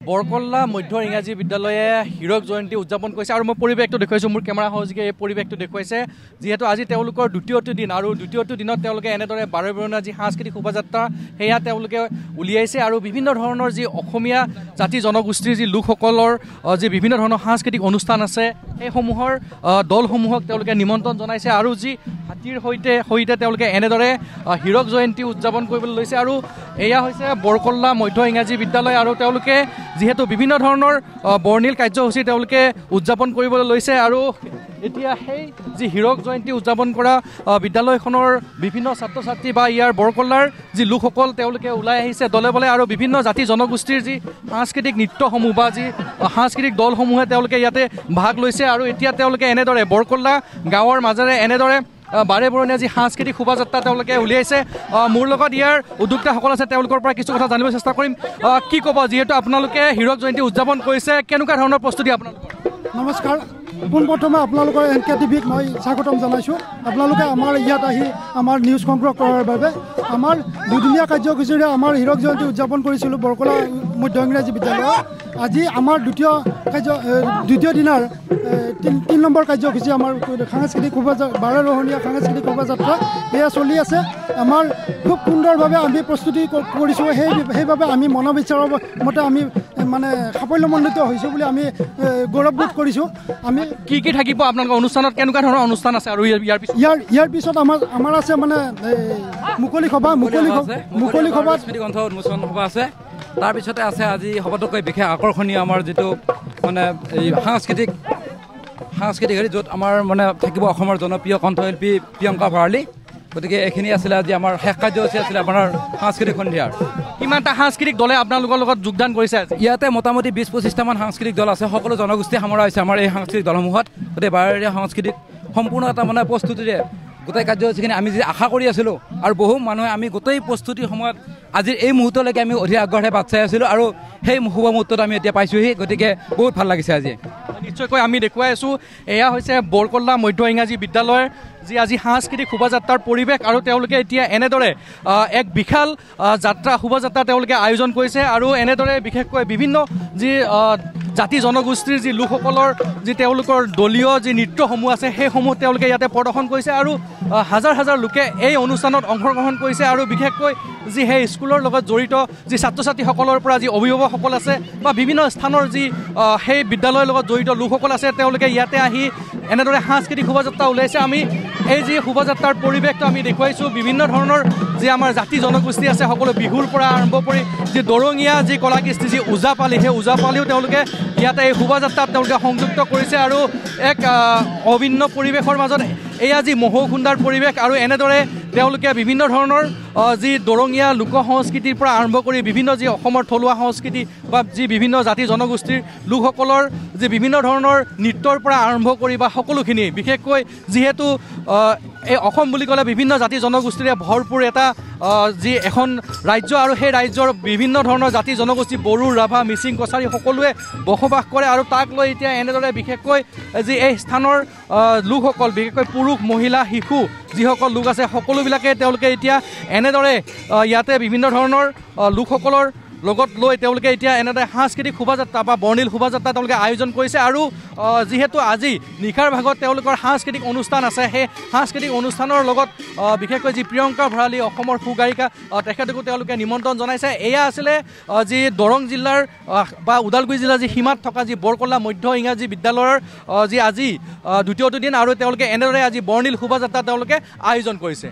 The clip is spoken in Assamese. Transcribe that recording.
বৰকল্লা মধ্য ইংৰাজী বিদ্যালয়ে হীৰক জয়ন্তী উদযাপন কৰিছে আৰু মই পৰিৱেশটো দেখুৱাইছোঁ মোৰ কেমেৰা সহযোগে এই পৰিৱেশটো দেখুৱাইছে যিহেতু আজি তেওঁলোকৰ দ্বিতীয়টো দিন আৰু দ্বিতীয়টো দিনত তেওঁলোকে এনেদৰে বাৰেবৰণীয়া যি সাংস্কৃতিক শোভাযাত্ৰা সেয়া তেওঁলোকে উলিয়াইছে আৰু বিভিন্ন ধৰণৰ যি অসমীয়া জাতি জনগোষ্ঠীৰ যি লোকসকলৰ যি বিভিন্ন ধৰণৰ সাংস্কৃতিক অনুষ্ঠান আছে সেইসমূহৰ দলসমূহক তেওঁলোকে নিমন্ত্ৰণ জনাইছে আৰু যি হাতীৰ সৈতে তেওঁলোকে এনেদৰে হীৰক জয়ন্তী উদযাপন কৰিবলৈ লৈছে আৰু এয়া হৈছে বৰকল্লা মধ্য ইংৰাজী বিদ্যালয় আৰু তেওঁলোকে যিহেতু বিভিন্ন ধৰণৰ বৰ্ণিল কাৰ্যসূচী তেওঁলোকে উদযাপন কৰিবলৈ লৈছে আৰু এতিয়া সেই যি হীৰক জয়ন্তী উদযাপন কৰা বিদ্যালয়খনৰ বিভিন্ন ছাত্ৰ ছাত্ৰী বা ইয়াৰ বৰকল্লাৰ যি লোকসকল তেওঁলোকে ওলাই আহিছে দলে বলে আৰু বিভিন্ন জাতি জনগোষ্ঠীৰ যি সাংস্কৃতিক নৃত্যসমূহ বা যি সাংস্কৃতিক দলসমূহে তেওঁলোকে ইয়াতে ভাগ লৈছে আৰু এতিয়া তেওঁলোকে এনেদৰে বৰকল্লা গাঁৱৰ মাজেৰে এনেদৰে বাৰেবৰণীয়া যি সাংস্কৃতিক শোভাযাত্ৰা তেওঁলোকে উলিয়াইছে মোৰ লগত ইয়াৰ উদ্যোক্তাসকল আছে তেওঁলোকৰ পৰা কিছু কথা জানিব চেষ্টা কৰিম কি ক'ব যিহেতু আপোনালোকে হীৰক জয়ন্তী উদযাপন কৰিছে কেনেকুৱা ধৰণৰ প্ৰস্তুতি আপোনালোকৰ নমস্কাৰ পোনপ্ৰথমে আপোনালোকৰ NK TVক মই স্বাগতম জনাইছোঁ আপোনালোকে আমাৰ ইয়াত আহি আমাৰ নিউজ সংগ্ৰহ কৰাৰ বাবে আমাৰ দুদিনীয়া কাৰ্যসূচীৰে আমাৰ হীৰক জয়ন্তী উদযাপন কৰিছিলোঁ বৰকল্লা মধ্য ইংৰাজী বিদ্যালয়ত আজি আমাৰ দ্বিতীয় দিনাৰ 3 নম্বৰ কাৰ্যসূচী আমাৰ সাংস্কৃতিক বাৰেৰহণীয়া সাংস্কৃতিক শোভাযাত্ৰা এয়া চলি আছে আমাৰ খুব সুন্দৰভাৱে আমি প্ৰস্তুতি কৰিছোঁ সেইবাবে আমি মনোবিচাৰৰ মতে আমি মানে সাফল্যমণ্ডিত হৈছোঁ বুলি আমি গৌৰৱবোধ কৰিছোঁ আমি কি থাকিব আপোনালোকৰ অনুষ্ঠানত কেনেকুৱা ধৰণৰ অনুষ্ঠান আছে আৰু ইয়াৰ পিছত আমাৰ আছে মানে মুকলি সভা স্মৃতি গ্ৰন্থ উন্মোচন সভা আছে তাৰপিছতে আছে আজি সবাতোকৈ বিশেষ আকৰ্ষণীয় আমাৰ যিটো মানে এই সাংস্কৃতিক হেৰি য'ত আমাৰ মানে থাকিব অসমৰ জনপ্ৰিয় কণ্ঠশিল্পী প্ৰিয়ংকা ভৰালী গতিকে এইখিনি আছিলে আজি আমাৰ শেষ কাৰ্যসূচী আছিলে আপোনাৰ সাংস্কৃতিক সন্ধিয়াৰ কিমানটা সাংস্কৃতিক দলে আপোনালোকৰ লগত যোগদান কৰিছে ইয়াতে মোটামুটি 20-25টামান সাংস্কৃতিক দল আছে সকলো জনগোষ্ঠী সামৰা হৈছে আমাৰ এই সাংস্কৃতিক দলসমূহত গতিকে বাৰেৰহণীয়া সাংস্কৃতিক সম্পূৰ্ণ এটা মানে প্ৰস্তুতিৰে গোটেই কাৰ্যসূচীখিনি আমি যি আশা কৰি আছিলোঁ আৰু বহু মানুহে আমি গোটেই প্ৰস্তুতিৰ সময়ত আজিৰ এই মুহূৰ্তলৈকে আমি অধিক আগ্ৰহেৰে বাট চাই আছিলোঁ আৰু সেই শুভ মুহূৰ্তত আমি এতিয়া পাইছোঁহি গতিকে বহুত ভাল লাগিছে আজি নিশ্চয়কৈ আমি দেখুৱাই আছোঁ এয়া হৈছে বৰকল্লা মধ্য ইংৰাজী বিদ্যালয়ৰ যি আজি সাংস্কৃতিক শোভাযাত্ৰাৰ পৰিৱেশ আৰু তেওঁলোকে এতিয়া এনেদৰে এক বিশাল শোভাযাত্ৰা তেওঁলোকে আয়োজন কৰিছে আৰু এনেদৰে বিশেষকৈ বিভিন্ন যি জাতি জনগোষ্ঠীৰ যি লোকসকলৰ যি তেওঁলোকৰ দলীয় যি নৃত্যসমূহ আছে সেইসমূহ তেওঁলোকে ইয়াতে প্ৰদৰ্শন কৰিছে আৰু হাজাৰ হাজাৰ লোকে এই অনুষ্ঠানত অংশগ্ৰহণ কৰিছে আৰু বিশেষকৈ যি সেই স্কুলৰ লগত জড়িত যি ছাত্ৰ ছাত্ৰীসকলৰ পৰা যি অভিভাৱকসকল আছে বা বিভিন্ন স্থানৰ যি সেই বিদ্যালয়ৰ লগত জড়িত লোকসকল আছে তেওঁলোকে ইয়াতে আহি এনেদৰে সাংস্কৃতিক শোভাযাত্ৰা ওলাইছে আমি এই যি শোভাযাত্ৰাৰ পৰিৱেশটো আমি দেখুৱাইছোঁ বিভিন্ন ধৰণৰ যি আমাৰ জাতি জনগোষ্ঠী আছে সকলো বিহুৰ পৰা আৰম্ভ কৰি যি দৰঙীয়া যি কলাকৃষ্টি যি ওজাপালি সেই ওজাপালিও তেওঁলোকে ইয়াতে এই শোভাযাত্ৰাত তেওঁলোকে সংযুক্ত কৰিছে আৰু এক অভিন্ন পৰিৱেশৰ মাজত এয়া যি মহৌখুন্দাৰ পৰিৱেশ আৰু এনেদৰে তেওঁলোকে বিভিন্ন ধৰণৰ যি দৰঙীয়া লোক সংস্কৃতিৰ পৰা আৰম্ভ কৰি বিভিন্ন যি অসমৰ থলুৱা সংস্কৃতি বা যি বিভিন্ন জাতি জনগোষ্ঠীৰ লোকসকলৰ যি বিভিন্ন ধৰণৰ নৃত্যৰ পৰা আৰম্ভ কৰি বা সকলোখিনি বিশেষকৈ যিহেতু এই অসম বুলি ক'লে বিভিন্ন জাতি জনগোষ্ঠীৰে ভৰপূৰ এটা যি এখন ৰাজ্য আৰু সেই ৰাজ্যৰ বিভিন্ন ধৰণৰ জাতি জনগোষ্ঠী বড়ো ৰাভা মিচিং কছাৰী সকলোৱে বসবাস কৰে আৰু তাক লৈ এতিয়া এনেদৰে বিশেষকৈ যি এই স্থানৰ লোকসকল বিশেষকৈ পুৰুষ মহিলা শিশু যিসকল লোক আছে সকলোবিলাকে তেওঁলোকে এতিয়া এনেদৰে ইয়াতে বিভিন্ন ধৰণৰ লোকসকলৰ লগত লৈ তেওঁলোকে এতিয়া এনেদৰে সাংস্কৃতিক শোভাযাত্ৰা বা বৰ্ণিল শোভাযাত্ৰা তেওঁলোকে আয়োজন কৰিছে আৰু যিহেতু আজি নিশাৰ ভাগত তেওঁলোকৰ সাংস্কৃতিক অনুষ্ঠান আছে সেই সাংস্কৃতিক অনুষ্ঠানৰ লগত বিশেষকৈ যি প্ৰিয়ংকা ভৰালী অসমৰ সুগায়িকা তেখেতকো তেওঁলোকে নিমন্ত্ৰণ জনাইছে এয়া আছিলে যি দৰং জিলাৰ বা ওদালগুৰি জিলাৰ যি সীমাত থকা যি বৰকল্লা মধ্য ইংৰাজী বিদ্যালয়ৰ যি আজি দ্বিতীয়টো দিন আৰু তেওঁলোকে এনেদৰে আজি বৰ্ণিল শোভাযাত্ৰা তেওঁলোকে আয়োজন কৰিছে